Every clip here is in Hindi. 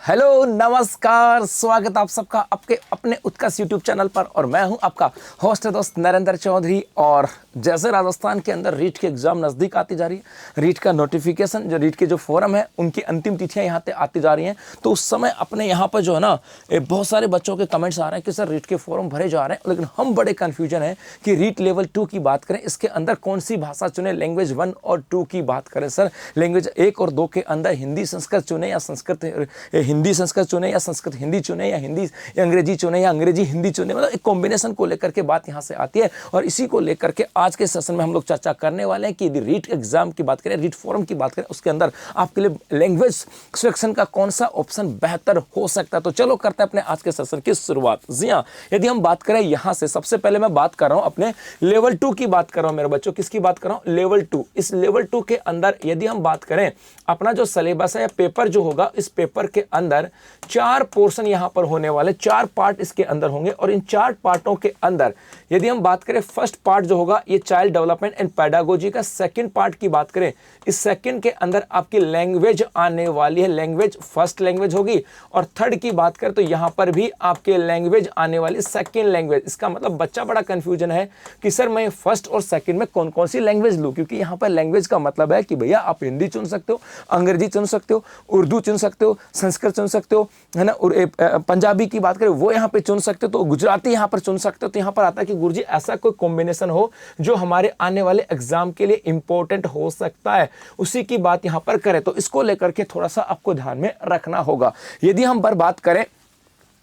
हेलो नमस्कार, स्वागत आप सबका आपके अपने उत्कर्ष यूट्यूब चैनल पर। और मैं हूं आपका होस्ट दोस्त नरेंद्र चौधरी। और जैसे राजस्थान के अंदर रीट की एग्ज़ाम नज़दीक आती जा रही है, रीट का नोटिफिकेशन जो रीट के जो फोरम है उनकी अंतिम तिथियां यहाँ पे आती जा रही हैं, तो उस समय अपने यहाँ पर जो है ना बहुत सारे बच्चों के कमेंट्स आ रहे हैं कि सर रीट के फॉर्म भरे जा रहे हैं, लेकिन हम बड़े कन्फ्यूजन है कि रीट लेवल 2 की बात करें, इसके अंदर कौन सी भाषा चुने, लैंग्वेज 1 और 2 की बात करें। सर लैंग्वेज 1 और 2 के अंदर हिंदी संस्कृत चुने या संस्कृत हिंदी संस्कृत चुने या संस्कृत हिंदी चुने या हिंदी अंग्रेजी चुने या अंग्रेजी हिंदी चुने, मतलब एक कॉम्बिनेशन को लेकर के बात यहां से आती है। और इसी को लेकर के आज के सेशन में हम लोग चर्चा करने वाले हैं कि यदि रीट एग्जाम की बात करें, रीट फॉर्म की बात करें, उसके अंदर आपके लिए लैंग्वेज सिलेक्शन का कौन सा ऑप्शन बेहतर हो सकता है। तो चलो करते हैं अपने आज के सेशन की शुरुआत। जी हाँ, यदि हम बात करें यहां से, सबसे पहले मैं बात कर रहा हूं अपने लेवल 2 की बात कर रहा हूं मेरे बच्चों। किसकी बात कर रहा हूं? लेवल 2। इस लेवल 2 के अंदर यदि हम बात करें, अपना जो सिलेबस है या पेपर जो होगा, इस पेपर के अंदर 4 पोर्शन यहां पर होने वाले, 4 पार्ट इसके अंदर होंगे। और इन 4 पार्टों के अंदर यदि हम बात करें, फर्स्ट पार्ट जो होगा ये चाइल्ड डेवलपमेंट एंड पेडागोजी का। सेकंड पार्ट की बात करें, इस सेकंड के अंदर आपकी लैंग्वेज आने वाली है, लैंग्वेज फर्स्ट लैंग्वेज होगी। और थर्ड की बात करें तो यहां पर भी आपके लैंग्वेज आने वाली सेकंड लैंग्वेज। इसका मतलब बच्चा बड़ा कंफ्यूजन है कि सर मैं फर्स्ट और सेकंड में कौन कौन सी लैंग्वेज लूं, क्योंकि यहां पर लैंग्वेज का मतलब है कि भैया आप हिंदी चुन सकते हो, अंग्रेजी चुन सकते हो, उर्दू चुन सकते हो, संस्कृत चुन सकते हो, है ना, और पंजाबी की बात करें वो यहाँ पे चुन सकते हो, तो गुजराती यहाँ पर चुन सकते हो। तो यहाँ पर आता है कि गुरुजी ऐसा कोई कॉम्बिनेशन हो जो हमारे आने वाले एग्जाम के लिए इंपॉर्टेंट हो सकता है, उसी की बात यहाँ पर करें। तो इसको लेकर के थोड़ा सा आपको ध्यान में रखना होगा। यदि हम पर बात करें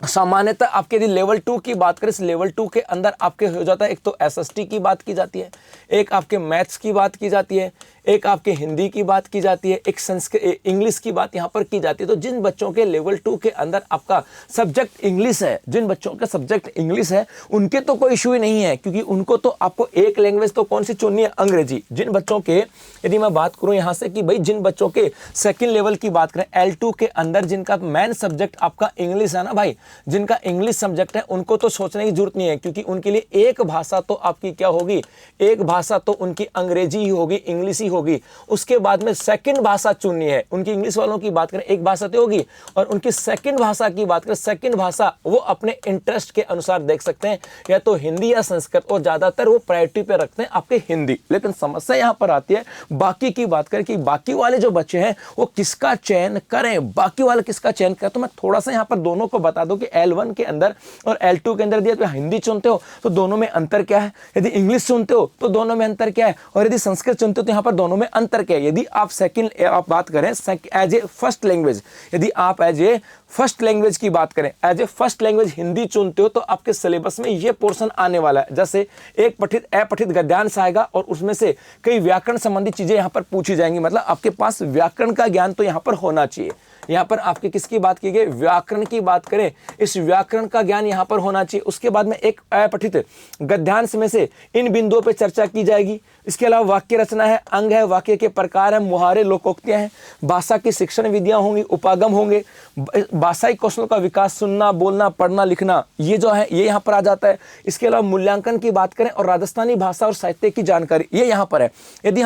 सामान्यतः आपके यदि लेवल 2 की बात करें, इस लेवल 2 के अंदर आपके हो जाता है, एक तो एसएसटी की बात की जाती है, एक आपके मैथ्स की बात की जाती है, एक आपके हिंदी की बात की जाती है, एक संस्कृत इंग्लिश की बात यहाँ पर की जाती है। तो जिन बच्चों के लेवल 2 के अंदर आपका सब्जेक्ट इंग्लिश है, जिन बच्चों का सब्जेक्ट इंग्लिश है, उनके तो कोई इशू ही नहीं है, क्योंकि उनको तो आपको एक लैंग्वेज तो कौन सी चुननी है? अंग्रेजी। जिन बच्चों के, यदि मैं बात करूँ यहाँ से कि भाई जिन बच्चों के सेकेंड लेवल की बात करें, L2 के अंदर जिनका मेन सब्जेक्ट आपका इंग्लिश है ना भाई, जिनका इंग्लिश सब्जेक्ट है, उनको तो सोचने की जरूरत नहीं है, क्योंकि उनके लिए एक भाषा तो आपकी क्या होगी? एक भाषा तो उनकी अंग्रेजी ही होगी, इंग्लिश ही होगी। उसके बाद में सेकंड भाषा चुननी है। उनकी इंग्लिश वालों की बात करें, एक भाषा तो होगी, और उनकी सेकंड भाषा की बात करें, सेकंड भाषा वो अपने इंटरेस्ट के अनुसार देख सकते हैं, या तो हिंदी या संस्कृत, और ज्यादातर वो प्रायोरिटी पे रखते हैं आपके हिंदी। लेकिन समस्या यहां पर आती है बाकी की बात करें कि बाकी वाले जो बच्चे हैं वो किसका चयन करें, बाकी वाले किसका चयन करें। तो मैं थोड़ा सा यहां पर दोनों को बता दूं कि L1 के अंदर और L2 के अंदर दिया तो हिंदी चुनते हो तो दोनों में अंतर क्या है, यदि इंग्लिश चुनते हो तो दोनों में अंतर क्या है, और यदि संस्कृत चुनते हो तो यहां पर दोनों में अंतर क्या है। यदि आप सेकंड आप बात करें एज ए फर्स्ट लैंग्वेज, यदि आप एज ए फर्स्ट लैंग्वेज की बात करें, as a first language Hindi चुनते हो तो आपके सिलेबस में ये पोर्शन आने वाला है। जैसे एक पठित अपठित गद्यांश आएगा और उसमें से कई व्याकरण संबंधी चीजें यहां पर पूछी जाएंगी। मतलब आपके पास व्याकरण का ज्ञान तो यहां पर होना चाहिए। यहां पर आपके किसकी बात की गई? व्याकरण की बात करें, इस व्याकरण का ज्ञान यहां पर होना चाहिए। उसके बाद में एक अपठित गद्यांश में से इन बिंदुओं पर चर्चा की जाएगी। इसके अलावा वाक्य रचना है, अंग है, वाक्य के प्रकार है, मुहारे, लोकोक्तियां हैं, भाषा की शिक्षण विधियां होंगी, उपागम होंगे, भाषाई कौशल का विकास, सुनना, बोलना, पढ़ना, लिखना, ये जो है ये यहाँ पर आ जाता है। इसके अलावा मूल्यांकन की बात करें और राजस्थानी भाषा और साहित्य की जानकारी, ये यहाँ पर है। यदि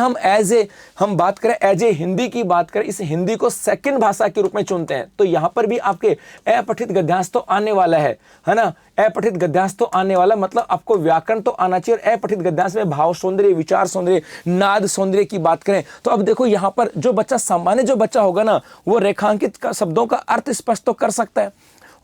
हम बात करें एज ए हिंदी की बात करें, इस हिंदी को सेकंड भाषा के रूप में चुनते हैं, तो यहाँ पर भी आपके अपठित गद्यांश तो आने वाला है ना, अपठित गद्यांश तो आने वाला, मतलब आपको व्याकरण तो आना चाहिए। और अपठित गद्यांश में भाव सौंदर्य, विचार सौंदर्य, नाद सौंदर्य की बात करें तो अब देखो यहाँ पर जो बच्चा सामान्य जो बच्चा होगा ना, वो रेखांकित का शब्दों का अर्थ स्पष्ट तो कर सकता है,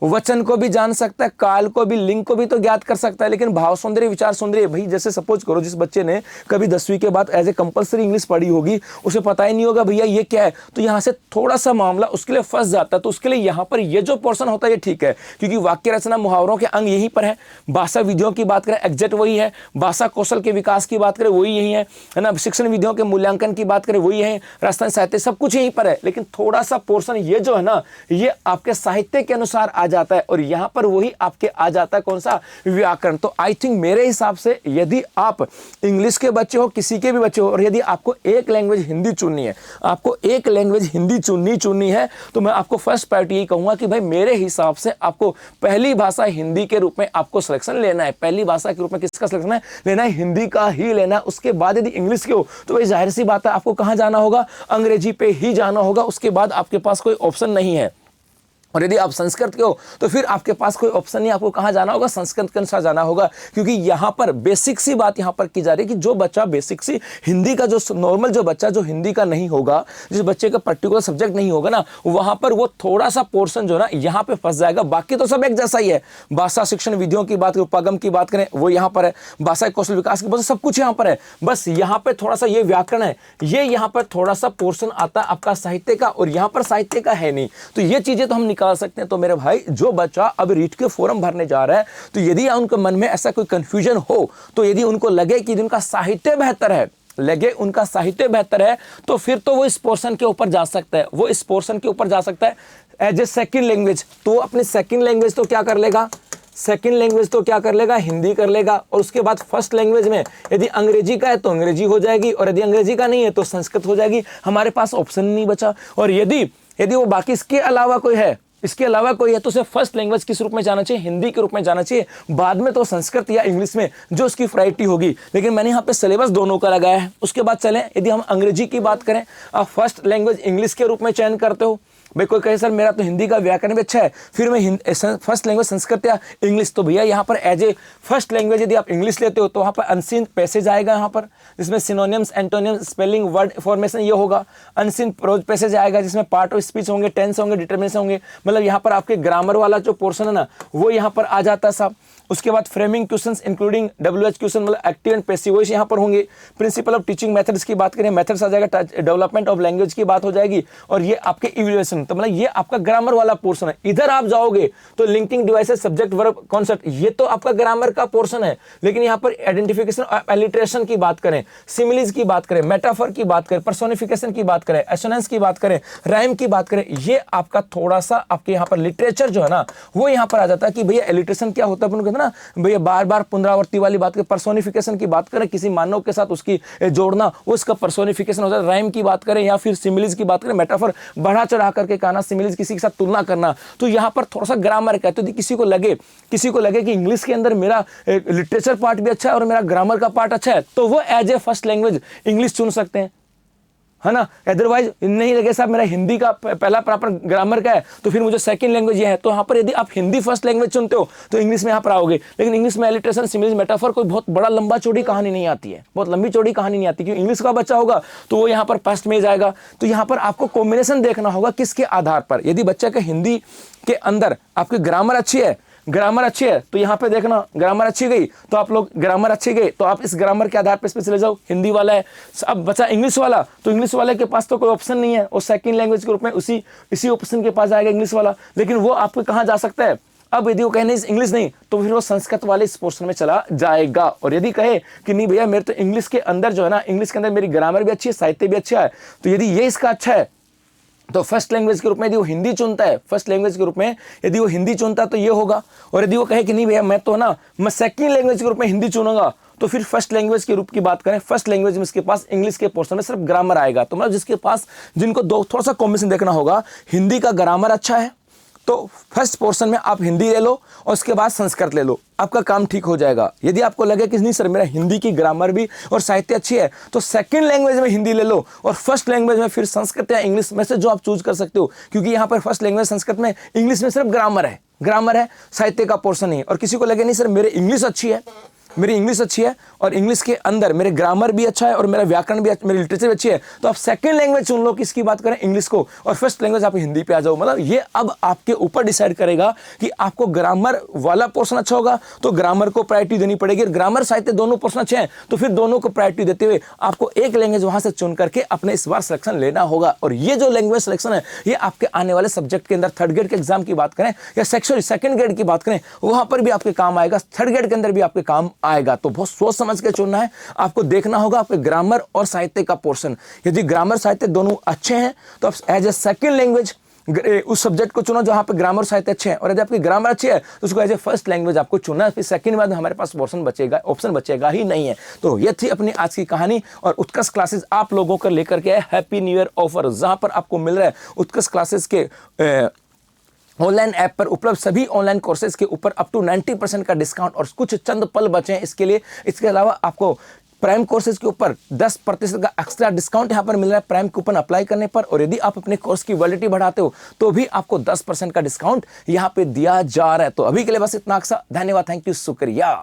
वचन को भी जान सकता है, काल को भी, लिंग को भी तो ज्ञात कर सकता है, लेकिन भाव सौंदर्य, विचार सौंदर्य, भाई जैसे सपोज करो जिस बच्चे ने कभी 10वीं के बाद एज ए कंपलसरी इंग्लिश पढ़ी होगी, उसे पता ही नहीं होगा भैया ये क्या है, तो यहाँ से थोड़ा सा मामला उसके लिए फंस जाता है। तो उसके लिए यहाँ पर ये जो पोर्शन होता है ये ठीक है, क्योंकि वाक्य रचना, मुहावरों के अंग यहीं पर है, भाषा विधियों की बात करें एग्जैक्ट वही है, भाषा कौशल के विकास की बात करें वही यही है ना, शिक्षण विधियों के मूल्यांकन की बात करें वही है, राजस्थान साहित्य सब कुछ यहीं पर है। लेकिन थोड़ा सा पोर्शन ये जो है ना, ये आपके साहित्य के अनुसार आ जाता है, और यहाँ पर वही आपके आ जाता है कौन सा? व्याकरण। तो आई थिंक मेरे हिसाब से यदि आप इंग्लिश के बच्चे हो, किसी के भी बच्चे हो, और यदि आपको एक लैंग्वेज हिंदी चुननी है, आपको एक लैंग्वेज हिंदी चुननी है, तो मैं आपको फर्स्ट प्रायोरिटी यही कहूंगा कि भाई मेरे हिसाब से आपको पहली भाषा हिंदी के रूप में आपको सिलेक्शन लेना है। पहली भाषा के रूप में किसका सिलेक्शन है? लेना है हिंदी का ही लेना है। उसके बाद यदि इंग्लिश के हो तो भाई जाहिर सी बात है आपको कहां जाना होगा? अंग्रेजी पे ही जाना होगा। उसके बाद आपके पास कोई ऑप्शन नहीं है। और यदि आप संस्कृत के हो तो फिर आपके पास कोई ऑप्शन नहीं, आपको कहाँ जाना होगा, संस्कृत के अनुसार जाना होगा। क्योंकि यहाँ पर बेसिक सी बात यहाँ पर की जा रही है कि जो बच्चा बेसिक सी हिंदी का, जो नॉर्मल जो बच्चा जो हिंदी का नहीं होगा, जिस बच्चे का पर्टिकुलर सब्जेक्ट नहीं होगा ना, वहाँ पर वो थोड़ा सा पोर्शन जो है ना यहाँ पे फंस जाएगा। बाकी तो सब एक जैसा ही है। भाषा शिक्षण विधियों की बात करें, उपागम की बात करें, वो यहाँ पर है। भाषा कौशल विकास की बात, सब कुछ यहाँ पर है। बस यहाँ पे थोड़ा सा ये व्याकरण है, ये यहाँ पर थोड़ा सा पोर्शन आता है आपका साहित्य का, और यहाँ पर साहित्य का है नहीं। तो ये चीजें तो हम निकाल सकते हैं। तो मेरे भाई, जो बच्चा अब रीट के फॉर्म भरने जा रहा है, तो यदि उनके मन में ऐसा कोई कंफ्यूजन हो, तो यदि उनको लगे कि उनका साहित्य बेहतर है, उनका साहित्य बेहतर है, तो फिर तो वो इस पोर्शन के ऊपर जा सकता है, वो इस पोर्शन के ऊपर जा सकता है एज ए सेकेंड लैंग्वेज। तो अपनी सेकेंड लैंग्वेज तो क्या कर लेगा, सेकेंड लैंग्वेज तो क्या कर लेगा, हिंदी कर लेगा। और उसके बाद फर्स्ट लैंग्वेज में यदि अंग्रेजी का है तो अंग्रेजी हो जाएगी, और यदि अंग्रेजी का नहीं है तो संस्कृत हो जाएगी। हमारे पास ऑप्शन नहीं बचा। और यदि वो बाकी इसके अलावा कोई है, तो उसे फर्स्ट लैंग्वेज किस रूप में जाना चाहिए, हिंदी के रूप में जाना चाहिए। बाद में तो संस्कृत या इंग्लिश में जो उसकी वैरायटी होगी। लेकिन मैंने यहाँ पे सिलेबस दोनों का लगाया है। उसके बाद चलें, यदि हम अंग्रेजी की बात करें, आप फर्स्ट लैंग्वेज इंग्लिश के रूप में चयन करते हो। भाई कोई कहे सर मेरा तो हिंदी का व्याकरण भी अच्छा है, फिर मैं फर्स्ट लैंग्वेज संस्कृत या इंग्लिश। तो भैया यहाँ पर एज ए फर्स्ट लैंग्वेज यदि आप इंग्लिश लेते हो तो वहाँ पर अनसीन पैसेज आएगा, यहाँ पर जिसमें synonyms, antonyms, spelling, word formation ये होगा। अनसीन प्रोज पैसेज आएगा जिसमें पार्ट ऑफ स्पीच होंगे, टेंस होंगे, डिटर्मिनेशन होंगे। मतलब यहाँ पर आपके ग्रामर वाला जो पोर्शन है ना, वो यहाँ पर आ जाता है साहब। उसके बाद framing questions including WH question, मतलब एक्टिव एंड पैसिव वॉइस यहाँ पर होंगे। प्रिंसिपल ऑफ टीचिंग मेथड्स की बात करें, मेथड्स आ जाएगा। डेवलपमेंट ऑफ लैंग्वेज की बात हो जाएगी। और ये आपके इवैल्यूएशन, तो मतलब ये आपका ग्रामर वाला पोर्शन है। इधर आप जाओगे तो linking devices, subject, verb, concept, ये तो आपका ग्रामर का पोर्शन है। लेकिन यहाँ पर आइडेंटिफिकेशन और एलिट्रेशन की बात करें, सिमिलीज की बात करें, मेटाफर की बात करें, पर्सोनिफिकेशन की बात करें, एसोनेंस की बात करें, राइम की बात करें, ये आपका थोड़ा सा आपके यहाँ पर लिटरेचर जो है ना, वो यहाँ पर आ जाता है कि भैया एलिट्रेशन क्या होता है। कहते हैं ना भैया बार बार पुनरावृत्ति वाली बात करें। पर्सोनिफिकेशन की बात करें, किसी मानव के साथ उसकी जोड़ना, उसका पर्सोनिफिकेशन होता है। राइम की बात करें या फिर सिमिलीज की बात करें, मेटाफर बढ़ा चढ़ा करके कहना, सिमिलीज किसी के साथ तुलना करना, तो यहाँ पर थोड़ा सा ग्रामर का है। तो किसी को लगे कि इंग्लिश के अंदर मेरा लिटरेचर पार्ट भी अच्छा है और मेरा ग्रामर का पार्ट अच्छा है, तो वो as a first language English चुन सकते हैं, है ना। अदरवाइज नहीं लगे साहब मेरा हिंदी का पहला प्रॉपर ग्रामर का है, तो फिर मुझे सेकंड लैंग्वेज ये है, तो यहाँ पर यदि आप हिंदी फर्स्ट लैंग्वेज चुनते हो तो इंग्लिश में यहाँ पर आओगे। लेकिन इंग्लिश में एलिट्रेशन, सिमिलीज, मेटाफर कोई बहुत बड़ा लंबा चौड़ी कहानी नहीं आती है, बहुत लंबी चौड़ी कहानी नहीं आती, क्योंकि इंग्लिश का बच्चा होगा तो वो यहाँ पर फर्स्ट में जाएगा। तो यहाँ पर आपको कॉम्बिनेशन देखना होगा किसके आधार पर। यदि बच्चे का हिंदी के अंदर आपकी ग्रामर अच्छी है, तो यहाँ पे देखना ग्रामर अच्छी गई तो आप लोग ग्रामर अच्छी गई तो आप इस ग्रामर के आधार पर इस पे चले जाओ। हिंदी वाला है, अब बचा इंग्लिश वाला, तो इंग्लिश वाले के पास तो कोई ऑप्शन नहीं है, वो सेकंड लैंग्वेज के रूप में इसी ऑप्शन के पास जाएगा इंग्लिश वाला। लेकिन वो आपको कहाँ जा सकता है, अब यदि वो कहे इंग्लिश नहीं, तो फिर वो संस्कृत वाले इस पोर्शन में चला जाएगा। और यदि कहे कि नहीं भैया मेरे तो इंग्लिश के अंदर जो है ना, इंग्लिश के अंदर मेरी ग्रामर भी अच्छी है, साहित्य भी अच्छा है, तो यदि ये इसका अच्छा है तो फर्स्ट लैंग्वेज के रूप में यदि वो हिंदी चुनता है, फर्स्ट लैंग्वेज के रूप में यदि वो हिंदी चुनता है तो ये होगा। और यदि वो कहे कि नहीं भैया मैं तो ना मैं सेकंड लैंग्वेज के रूप में हिंदी चुनूंगा, तो फिर फर्स्ट लैंग्वेज के रूप की बात करें, फर्स्ट लैंग्वेज में इसके पास इंग्लिश के पोर्शन में सिर्फ ग्रामर आएगा। तो मतलब जिसके पास, जिनको दो थोड़ा सा कॉम्बिनेशन देखना होगा, हिंदी का ग्रामर अच्छा है तो फर्स्ट पोर्शन में आप हिंदी ले लो और उसके बाद संस्कृत ले लो, आपका काम ठीक हो जाएगा। यदि आपको लगे कि नहीं सर मेरा हिंदी की ग्रामर भी और साहित्य अच्छी है, तो सेकंड लैंग्वेज में हिंदी ले लो और फर्स्ट लैंग्वेज में फिर संस्कृत या इंग्लिश में से जो आप चूज कर सकते हो। क्योंकि यहाँ पर फर्स्ट लैंग्वेज संस्कृत में, इंग्लिश में सिर्फ ग्रामर है, साहित्य का पोर्शन नहीं है। और किसी को लगे नहीं सर मेरी इंग्लिश अच्छी है और इंग्लिश के अंदर मेरे ग्रामर भी अच्छा है और मेरा व्याकरण भी, मेरी लिटरेचर भी अच्छी है, तो आप सेकंड लैंग्वेज चुन लो, किसकी बात करें, इंग्लिश को, और फर्स्ट लैंग्वेज आप हिंदी पे आ जाओ। मतलब ये अब आपके ऊपर डिसाइड करेगा कि आपको ग्रामर वाला पोर्शन अच्छा होगा तो ग्रामर को प्रायोरिटी देनी पड़ेगी। ग्रामर साहित्य दोनों पोर्शन अच्छे हैं तो फिर दोनों को प्रायोरिटी देते हुए आपको एक लैंग्वेज वहां से चुन करके अपने इस बार सिलेक्शन लेना होगा। और ये जो लैंग्वेज सिलेक्शन है ये आपके आने वाले सब्जेक्ट के अंदर, थर्ड ग्रेड के एग्जाम की बात करें या सेकंड ग्रेड की बात करें, वहां पर भी आपके काम आएगा, थर्ड ग्रेड के अंदर भी आपके काम आएगा। तो बहुत सोच समझ के चुनना है, आपको देखना होगा आपके ग्रामर और साहित्य का पोर्शन। यदि ग्रामर साहित्य दोनों अच्छे हैं तो आप एज ए सेकंड लैंग्वेज उस सब्जेक्ट को चुनो जहां पे ग्रामर साहित्य अच्छे हैं, और यदि आपकी ग्रामर अच्छी है तो उसको एज ए फर्स्ट लैंग्वेज आपको चुनना है। फिर सेकंड में हमारे पास ऑप्शन बचेगा ही नहीं है। तो ये थी अपनी आज की कहानी और उत्कर्ष क्लासेस आप लोगों को लेकर के हैप्पी न्यू ईयर ऑफर, जहां पर आपको मिल रहा है उत्कर्ष क्लासेस के ऑनलाइन ऐप पर उपलब्ध सभी ऑनलाइन कोर्सेज के ऊपर अप टू 90% का डिस्काउंट और कुछ चंद पल बचे हैं इसके लिए। इसके अलावा आपको प्राइम कोर्सेज के ऊपर 10% का एक्स्ट्रा डिस्काउंट यहाँ पर मिल रहा है प्राइम कूपन अप्लाई करने पर। और यदि आप अपने कोर्स की वैलिडिटी बढ़ाते हो तो भी आपको 10% का डिस्काउंट यहाँ पे दिया जा रहा है। तो अभी के लिए बस इतना। धन्यवाद, थैंक यू, शुक्रिया।